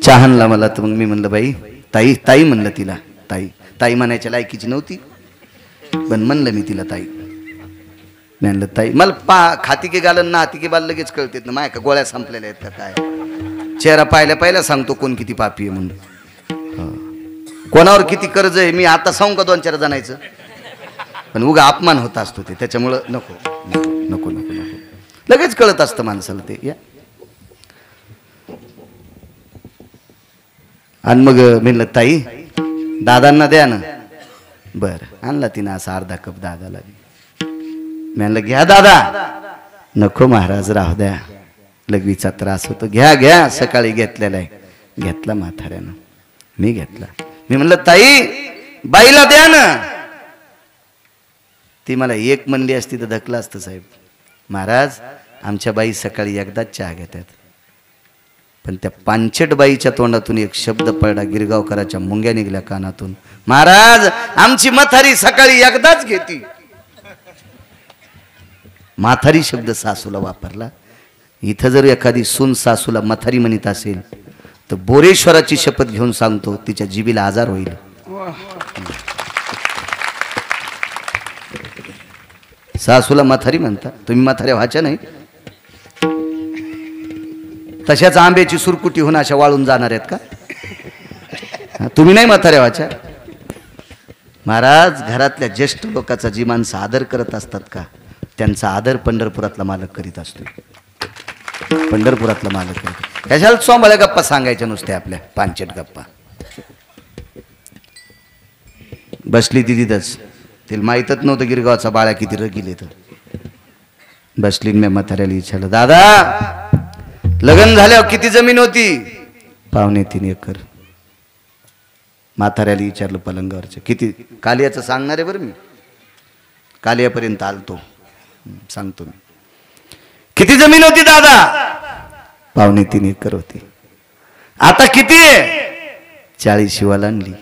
चहा आणला मला. तर मग मी म्हणलं बाई, ताई ताई म्हणलं तिला. ताई ताई म्हणायच्या लायकीची नव्हती, पण म्हणलं मी तिला ताई. म्हणलं ताई. मला खाती के गालन ना हाती के बाल लगेच कळते ना माय का गोळ्या संपलेल्या आहेत का काय. चेहरा पाहिल्या सांगतो कोण किती पापी आहे म्हणून, कोणावर किती कर्ज आहे. मी आता सांगू का 2-4 जणांचं? पण उगा अपमान होत असतो ते, त्याच्यामुळं नको नको नको नको नको. लगेच कळत असतं माणसाला ते. या आणि मग म्हणलं ताई दादांना द्या ना. बरं आणला तिनं असा अर्धा कप दादाला. म्हणलं घ्या दादा. नको महाराज राहू द्या, लघवीचा त्रास होतो. घ्या घ्या, सकाळी घेतलेला आहे. घेतला म्हाताऱ्यानं, मी घेतला. मी म्हणलं ताई बाईला द्या ना. ती मला एक म्हणली असती तर धकलं असतं साहेब. महाराज आमच्या बाई सकाळी एकदाच चहा घेतात. पण त्या पांचट बाईच्या तोंडातून एक शब्द पडला, गिरगावकराच्या मुंग्या निघल्या कानातून. महाराज आमची म्हातारी सकाळी एकदाच घेती. म्हातारी शब्द सासूला वापरला. इथं जर एखादी सून सासूला म्हातारी म्हणत असेल तर बोरेश्वराची शपथ घेऊन सांगतो तिच्या जिबीला आजार होईल. सासूला म्हातारी म्हणता तुम्ही? म्हाताऱ्या व्हायच्या नाही. तशाच आंब्याची सुरकुटी होऊन अशा वाळून जाणार आहेत का तुम्ही? नाही म्हाताऱ्या व्हायच्या. महाराज घरातल्या ज्येष्ठ लोकांचा जी माणसं आदर करत असतात का, त्यांचा आदर पंढरपुरातला मालक करीत असतो. पंढरपुरातला मालक करीत. कशाला सोंबाळ्या गप्पा सांगायच्या नुसत्या आपल्या पांचट गप्पा. बसली ती तिथंच. तिला माहीतच नव्हतं गिरगावचा बाळा किती रगील येतं. बसली. मी म्हाताऱ्याला विचारलं, दादा लग्न झाल्यावर किती जमीन होती? 2.25 एकर. म्हाताऱ्याला विचारलं पलंगावरचं किती. कालियाचं सांगणार आहे बरं मी, कालियापर्यंत आलतो, सांगतो मी. किती जमीन होती दादा? 2.25 एकर होती. आता किती आहे? 40 ओलांडली.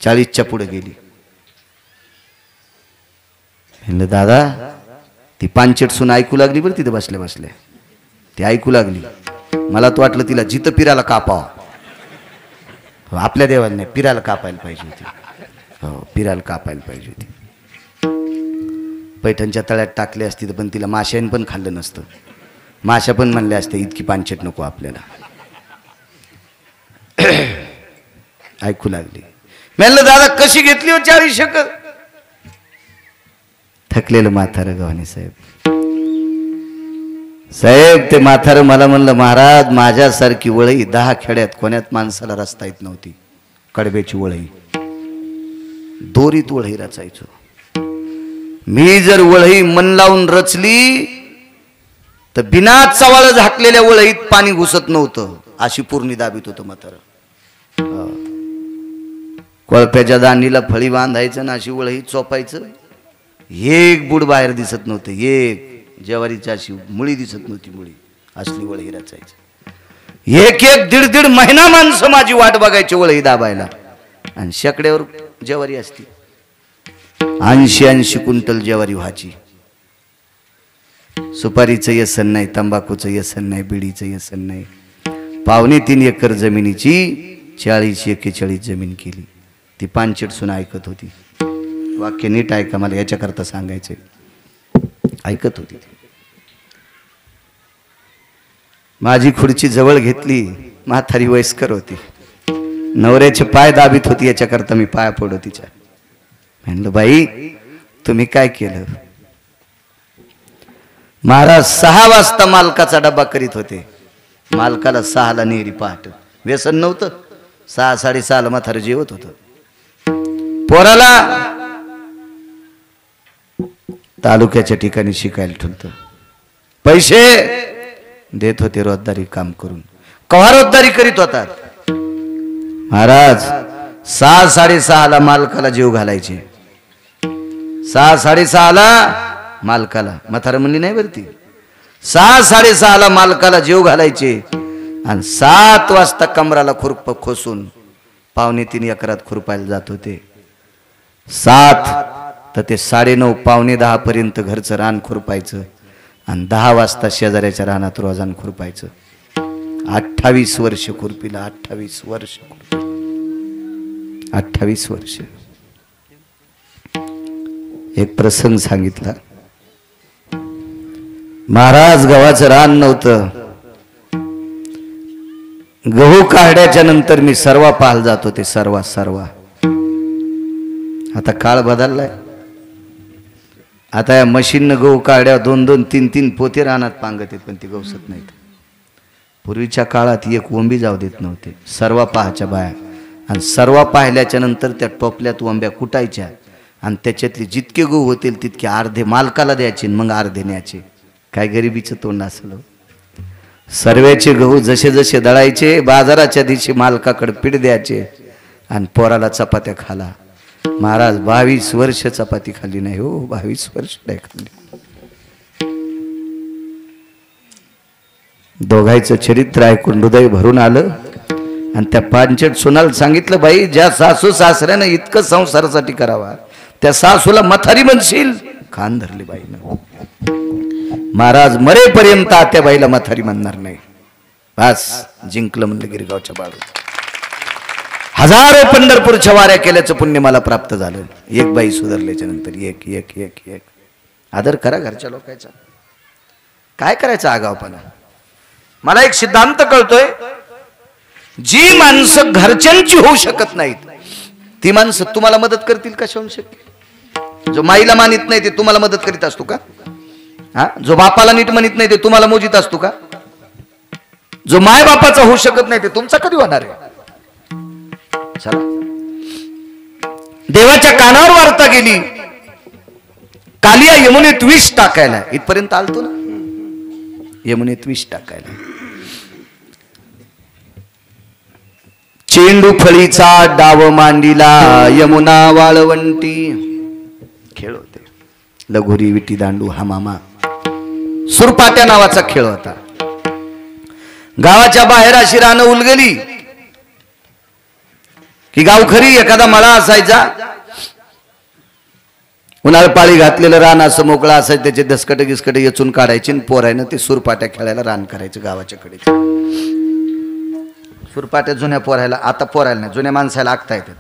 40च्या पुढे गेली. म्हणलं दादा ती पांचट सून ऐकू लागली बरं तिथं बसल्या बसल्या. ती ऐकू लागली. मला तर वाटलं तिला जिथं पिराला कापावं. आपल्या देवाला नाही, पिराला कापायला पाहिजे होती. हो पिराला कापायला पाहिजे होती. पैठणच्या तळ्यात टाकले असती तर पण तिला माशाने पण खाल्लं नसतं. माशा पण म्हणल्या असते इतकी पांचट नको आपल्याला. ऐकू लागली. म्हणलं दादा कशी घेतली हो 40 एकर? थकलेलं म्हातारं गव्हाणे साहेब. साहेब ते म्हातारं मला म्हणलं, महाराज माझ्यासारखी वळई 10 खेड्यात कोण्यात माणसाला रस्ता येत नव्हती. कडब्याची वळई, दोरीत वळई रचायचो मी. जर वळई मन लावून रचली तर बिना चवाळ झाकलेल्या वळईत पाणी घुसत नव्हतं. अशी पूर्णी दाबीत होतं म्हातारं. कोळप्याच्या दांडीला फळी बांधायचं ना अशी वळई चोपायचं. एक बुड बाहेर दिसत नव्हतं. एक ज्वारीची अशी मुळी दिसत नव्हती. मुळी असली वळी रचायची. एक एक दीड दीड महिना माणसं माझी वाट बघायची वळही दाबायला. आणि शेकड्यावर ज्वारी असती, 80-80 क्विंटल ज्वारी व्हायची. सुपारीचं व्यसन नाही, तंबाखूचं व्यसन नाही, बिडीचं व्यसन नाही. 2.25 एकर जमिनीची 40-41 जमीन केली. ती पानचेट सुन ऐकत होती. वाक्य नीट ऐका, मला याच्याकरता सांगायचंय. ऐकत होती. माझी खुर्ची जवळ घेतली. म्हातारी वयस्कर होती, नवऱ्याचे पाय दाबीत होती. याच्याकरता मी पाया पडो तिच्या. म्हणलं बाई तुम्ही काय केलं? महाराज 6 वाजता मालकाचा डब्बा करीत होते. मालकाला 6ला नेरी पहाट. व्यसन नव्हतं. 6-6:30 म्हातारं जेवत होतं. पोराला तालुक्याच्या ठिकाणी शिकायला ठेवतं. पैसे देत होते रोजदारी काम करून. कव्हा रोजदारी करीत होतात महाराज? 6-6:30 मालकाला जीव घालायचे. 6-6:30 मालकाला, म्हातारं म्हणली नाही बरं ती. 6-6:30 मालकाला जीव घालायचे आणि 7 वाजता कमराला खुरप खोसून 9:15 एकरात खुरपायला जात होते. 7 तर ते 9:30 9:45 पर्यंत घरचं रान खुरपायचं आणि 10 वाजता शेजाऱ्याच्या रानात रोजान खुरपायचं. 28 वर्ष खुरपीला. 28 वर्ष. 28 वर्ष. एक प्रसंग सांगितला. महाराज गव्हाचं रान नव्हतं. गहू काढ्याच्या नंतर मी सर्वा पाहायला जात होते. सर्वा. आता काळ बदललाय. आता या मशीननं गहू काढ्या 2-2, 3-3 पोते रानात पांगत आहेत, पण ती गवसत नाहीत. पूर्वीच्या काळात एक ओंबी जाऊ देत नव्हते. सर्वा पाहायच्या बाया. आणि सर्वा पाहिल्याच्या नंतर त्या टोपल्यात ओंब्या कुटायच्या आणि त्याच्यातले जितके गहू होतील तितके अर्धे मालकाला द्यायचे, मग अर्धे न्यायचे. काय गरिबीचं तोंड असलं. सर्वेचे गहू जसे जसे दळायचे, बाजाराच्या दिवशी मालकाकडे पीठ द्यायचे आणि पोराला चपात्या खाला. महाराज 22 वर्ष चपाती खाल्ली नाही हो. 22 वर्ष नाही खाल्ली. दोघांचं चरित्र ऐकून हृदय भरून आलं. आणि त्या पांचट सुनाला सांगितलं, बाई ज्या सासू सासऱ्यानं इतकं संसारासाठी करावा त्या सासूला मथारी म्हणशील. खान धरली बाईनं. महाराज मरेपर्यंत त्या बाईला मथारी म्हणणार नाही. बस जिंकलं म्हणलं गिरगावच्या बाळू. हजारो पंढरपूरच्या वाऱ्या केल्याचं पुण्य मला प्राप्त झालं. एक बाई सुधारल्याच्या नंतर एक एक एक एक. आदर करा घरच्या लोकांचा. काय करायचं आगावपणा. मला एक सिद्धांत कळतोय, जी माणसं घरच्यांची होऊ शकत नाहीत ती माणसं तुम्हाला मदत करतील का? शक्य. जो माईला मानित नाही ते तुम्हाला मदत करीत असतो का? हा, जो बापाला नीट म्हणत नाही ते तुम्हाला मोजित असतो का? जो माय बापाचा होऊ शकत नाही ते तुमचा कधी होणार आहे? चला, देवाच्या कानावर वार्ता गेली, कालिया यमुनेत विष टाकायला. इथपर्यंत आलतो ना, यमुनेत विष टाकायला. चेंडू फळीचा डाव मांडीला यमुना वाळवंटी. खेळ होते. लगोरी, विटी दांडू, हा मामा. सुरपाट्या नावाचा खेळ होता. गावाच्या बाहेर अशी रानं उलगली की गावखरी एखादा मळा असायचा. उन्हाळ पाळी घातलेलं रान असं मोकळं असायचं. त्याचे दसकट गिसकट येचून काढायचे आणि पोरायनं ते सुरपाट्या खेळायला रान करायचं गावाच्या कडे. सुरपाट्या जुन्या पोरायला, आता पोरायला नाही, जुन्या माणसाला आखता येतात.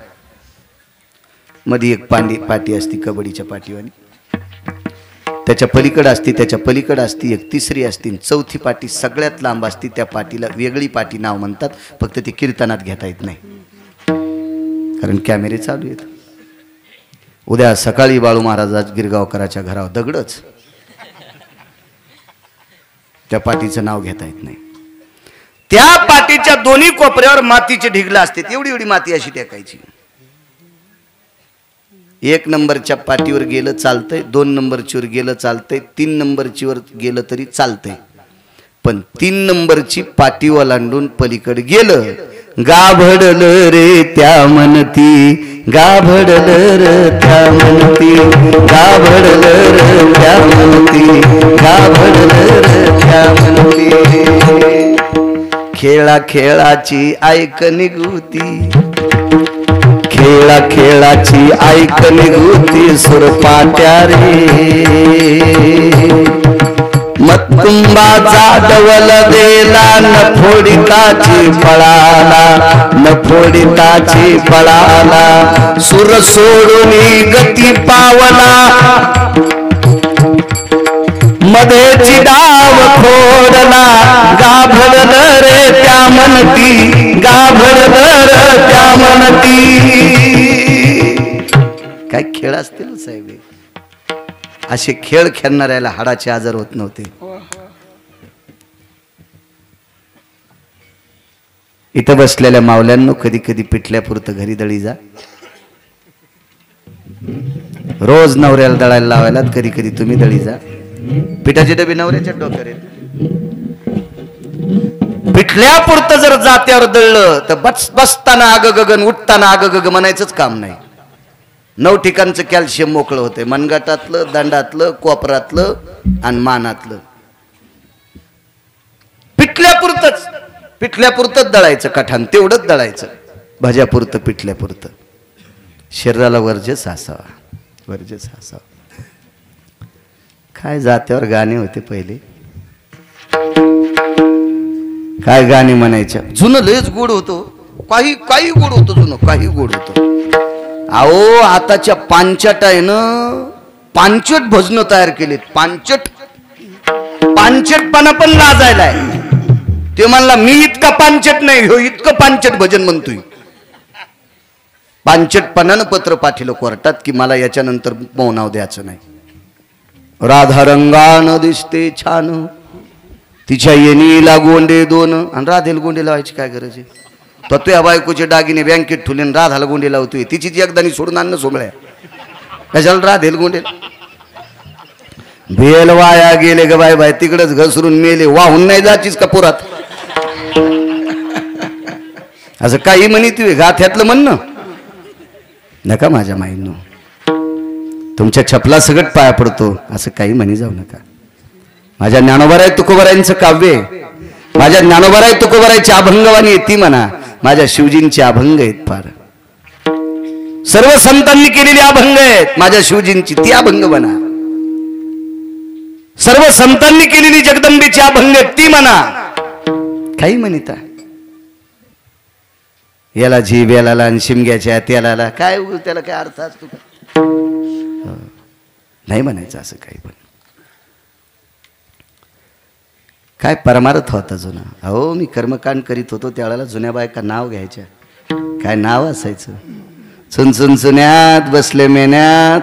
मध्ये एक पाटी असती कबड्डीच्या पाठीवानी. त्याच्या पलीकडे असती, त्याच्या पलीकडे असती एक तिसरी असती, चौथी पाटी सगळ्यात लांब असती. त्या पाटीला वेगळी पाटी नाव म्हणतात. फक्त ती कीर्तनात घेता येत नाही कारण कॅमेरे चालू आहेत. उद्या सकाळी बाळू महाराज गिरगावकराच्या घरावर दगडच. त्या पाटीचं नाव घेता येत नाही. त्या पाटीच्या दोन्ही कोपऱ्यावर मातीचे ढिगला असते. एवढी एवढी माती अशी टेकायची. 1 नंबरच्या पाठीवर गेलं चालतंय, 2 नंबरचीवर गेलं चालतंय, 3 नंबरचीवर गेलं तरी चालतंय. पण 3 नंबरची पाटी ओलांडून पलीकडे गेलं, गाभडलं रे त्या म्हणती, गाभडलं रे त्या म्हणती, गाभडलं रे त्या म्हणती, गाभडलं रे त्या म्हणती. खेळा खेळाची ऐक निघुती, खेळा खेळाची ऐक निघुती सुरपाट्या रे. मतुंबाचा डवल देला न फोडिताची पळाला, न फोडिताची पळाला. सुर सोडून गती पावला, मध्येची डाव खोडला. गाभरलं रे त्या म्हणती, गाभरलं रे त्या म्हणती. काय खेळ असतील साहेब, असे खेळ खेळणाऱ्याला हाडाचे आजार होत नव्हते. इथं बसलेल्या मावल्यांनो, कधी कधी पिठल्यापुरतं घरी दळी जा. रोज नवऱ्याला दळायला लावायला कधी कधी तुम्ही दळी जा. पिठाचे डबे नवऱ्याच्या डोक्यावर येत. पिठल्यापुरतं जर जात्यावर दळलं तर बसताना आग गगन, उठताना आग गग म्हणायचंच काम नाही. 9 ठिकाणचं कॅल्शियम मोकळं होते, मनगटातलं, दंडातलं, कोपरातलं आणि मानातलं. पिठल्यापुरतच, पिठल्यापुरतच दळायचं कठान, तेवढंच दळायचं. भाज्यापुरतं, पिठल्यापुरतं. शरीराला वर्जस असावा, वर्जस असावा. काय जात्यावर गाणे होते पहिले, काय गाणे म्हणायच्या. जुनं लयच गोड होतो, काही काही गोड होतं जुनं, काही गोड होतं. अहो आताच्या पांचट आहे ना, पांचट भजनं तयार केलीत. पांचट, पांचटपणा पण लाजायलाय. ते म्हणला मी इतका पांचट नाही, हो इतकं पांचट भजन म्हणतोय. पांचटपणानं पत्र पाठवलं कोर्टात की मला याच्यानंतर मौनाव द्यायचं नाही. राधा रंगानं दिसते छान, तिच्या येणीला गोंडे 2. आणि राधेला गोंडे लावायची काय गरज आहे? तो तुझ्या बायकोचे दागिने बँकेत ठेवले, राधाला गोंडे लावतोय. तिचीच एकदानी सोडून आणणं सोबळ्या, कशाला राधेल गोंडे? बेल वाया गेले ग बाय बाय, तिकडच घसरून मेले. वाहून नाही जाचीच का पुरात? असं काही म्हणी तू गाथ्यातलं म्हणणं नका माझ्या माईंनो. तुमच्या छपला सगट पाया पडतो, असं काही म्हणी जाऊ नका. माझ्या ज्ञानोबाराय तुकोबारायांचं काव्य, माझ्या ज्ञानोबाराय तुकोबारायची अभंगवाणी आहे ती म्हणा. माझ्या शिवजींचे अभंग आहेत फार, सर्व संतांनी केलेली अभंग आहेत माझ्या शिवजींची, ती अभंग म्हणा. सर्व संतांनी केलेली जगदंबेची अभंग आहेत ती म्हणा. काही म्हणता याला जीभ याला आणि शिमग्याच्या त्याला काय, त्याला काय अर्थ असतो का? नाही म्हणायचं असं काही. पण काय परमार्थ होता जुना. अहो मी कर्मकांड करीत होतो त्यावेळेला जुन्या बायका नाव घ्यायच्या. काय नाव असायचं? चुनचुन चुन्यात, बसले मेन्यात,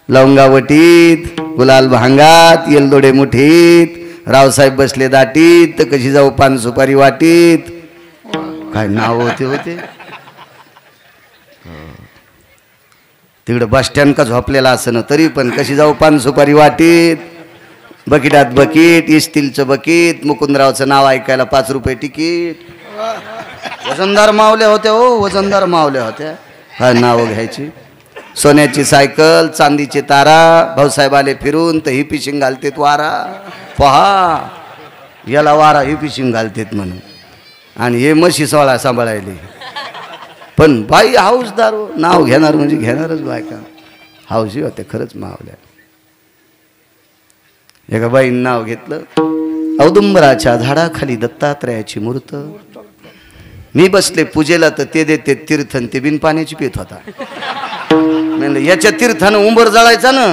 लवंगावटीत, गुलाल भांगात, येलदोडे मुठीत, रावसाहेब बसले दाटीत, तर कशी जाऊ पान सुपारी वाटीत. काय नाव होते होते. तिकडे बस स्टँड का झोपलेला असं ना, तरी पण कशी जाऊ पान सुपारी वाटीत. बकिटात बकीट, इस्टीलचं बकीट, मुकुंदरावचं नाव ऐकायला 5 रुपये तिकीट. वजनदार मावल्या होत्या हो, वजनदार मावल्या होत्या. हा नाव घ्यायची. सोन्याची सायकल, चांदीचे तारा, भाऊसाहेब आले फिरून तर ही पिशिंग घालतेत वारा. पहा याला वारा ही पिशिंग घालतेत म्हणून. आणि हे म्हशी सोळा सांभाळायले. पण बाई हाऊसदार, नाव घेणार म्हणजे घेणारच बायका. हाऊसी होते खरंच मावल्या. एका बाईनं नाव घेतलं, औदुंबराच्या झाडाखाली दत्तात्रयाची मूर्त. मी बसले पूजेला तर ते देते तीर्थन, ते बिन पाण्याची पेत होता. म्हणलं याच्या तीर्थानं उंबर जळायचा ना.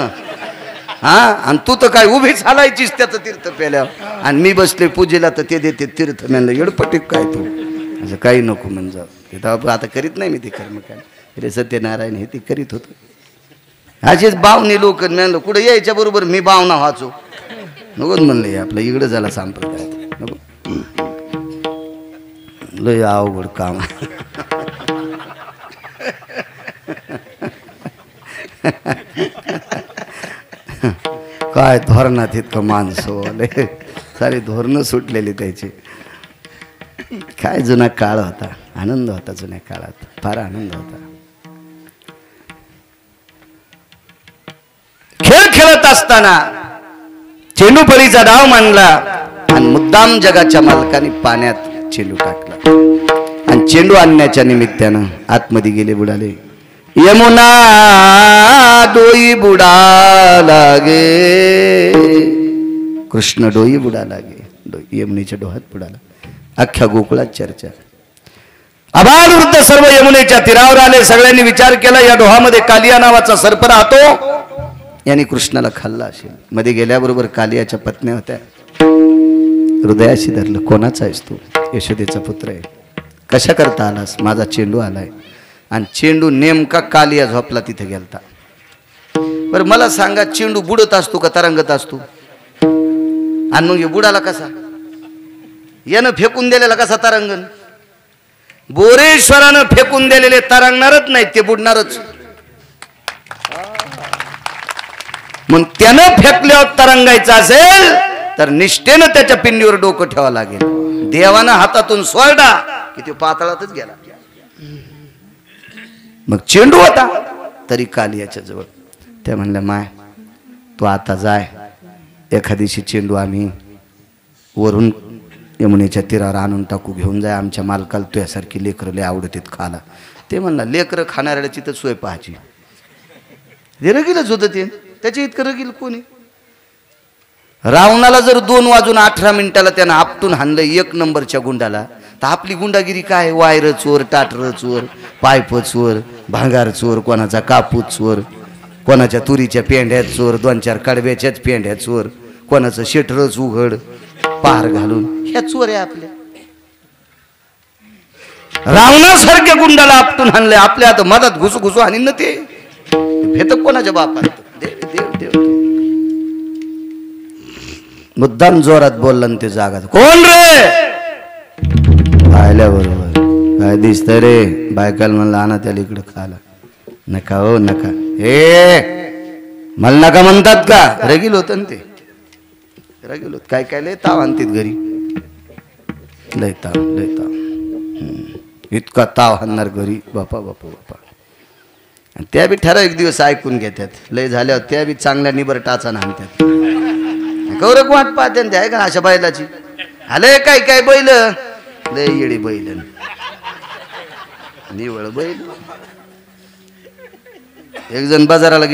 हा, आणि तू तर काय उभीच हालायचीस त्याचं तीर्थ पेल्यावर. आणि मी बसले पूजेला तर ते देते तीर्थ. म्हणलं येडपटीक काय तू, असं काही नको म्हणजे. आता करीत नाही मी ते कर्म. काय सत्यनारायण हे ते करीत होतं. असेच बावने लोक. म्हणलं कुठं यायच्या बरोबर मी बावना वाचू नको म्हणलं. आपलं इकडं झाला संप्रदाय नको. लय अवघड काम. काय धोरणात इतकं माणसं सारी धोरणं सुटलेली त्याची. काय जुना काळ होता, आनंद होता जुन्या काळात, फार आनंद होता. खेळ खेळत असताना चेंडूफळीचा डाव मांडला आणि मुद्दाम जगाच्या मालकाने पाण्यात चेंडू टाकला आणि चेंडू आणण्याच्या निमित्तानं आतमध्ये गेले बुडाले. यमुना डोई बुडा लागे, कृष्ण डोई बुडा लागे, यमुनेच्या डोहात बुडाला. अख्ख्या गोकुळात चर्चा. आबाल वृद्ध सर्व यमुनेच्या तीरावर आले. सगळ्यांनी विचार केला या डोहामध्ये कालिया नावाचा सर्प राहतो, यांनी कृष्णाला खाल्ला असेल. मध्ये गेल्याबरोबर कालियाच्या पत्न्या होत्या. हृदयाशी धरलं, कोणाचा आहेस तू? यशोदेचा पुत्र आहे. कशा करता आलास? माझा चेंडू आलाय. आणि चेंडू नेमका कालिया झोपला तिथे गेलता. बरं मला सांगा, चेंडू बुडत असतो का तरंगत असतो? आणि मग बुडाला कसा? यानं फेकून दिलेला कसा तरंगन? बोरेश्वरानं फेकून दिलेले तरंगणारच नाहीत, ते बुडणारच. मग त्यानं फेकल्यावर तरंगायचं असेल तर निष्ठेनं त्याच्या पिंडीवर डोकं ठेवावं लागेल. देवानं हातातून सोडला की तो पाताळातच गेला. मग चेंडू होता तरी कालियाच्या जवळ. त्या म्हणल्या, माय तू आता जाय, एखादीशी चेंडू आम्ही वरून यमुनेच्या तीरावर आणून टाकू, घेऊन जाय. आमच्या मालकाला तुझ्यासारखी लेकरं लय आवडतात खाला. ते म्हणला, लेकरं खाणाऱ्याची तर सोय पाहायची. ते रगीलच होतं ते, त्याच्या इतकं रगील कोणी? रावणाला जर 2:18 त्यानं आपटून हाणलं 1 नंबरच्या गुंडाला, तर आपली गुंडागिरी काय? वायर चोर, टाटर चोर, पायप चोर, भांगार चोर, कोणाचा कापूस चोर, कोणाच्या तुरीच्या पेंढ्यात चोर, 2-4 कडब्याच्याच पेंढ्यात चोर, कोणाचं शेटरच उघड पार घालून, ह्या चोर आहे आपल्या. रावणासारख्या गुंडाला आपटून हाणलंय. आपल्या आता मधात घुसू आणि न ते भेट कोणाच्या बापात? देव देव मुद्दाम जोरात बोलला ते जागा. कोण रे? पाहिल्याबरोबर काय दिसतंय रे? बायकाला म्हणलं, आणा त्याला इकडं खाला. नका हो नका, हे मला नका म्हणतात का? रगील होत ना ते, रगील होत. काय काय लय ताव आणतात घरी, लय ताव लय ताव. इतका ताव आणणार घरी, बापा बापा बापा. आणि त्या बी ठराविक दिवस ऐकून घेतात. लय झाल्यावर त्या बी चांगल्या निबर टाचा आणतात. गौरक वाट पाहते ते आहे का अशा बैलाची? आले काय काय बैल, लय येडी बैल, निवळ बैल. एक जण बाजाराला गेलो.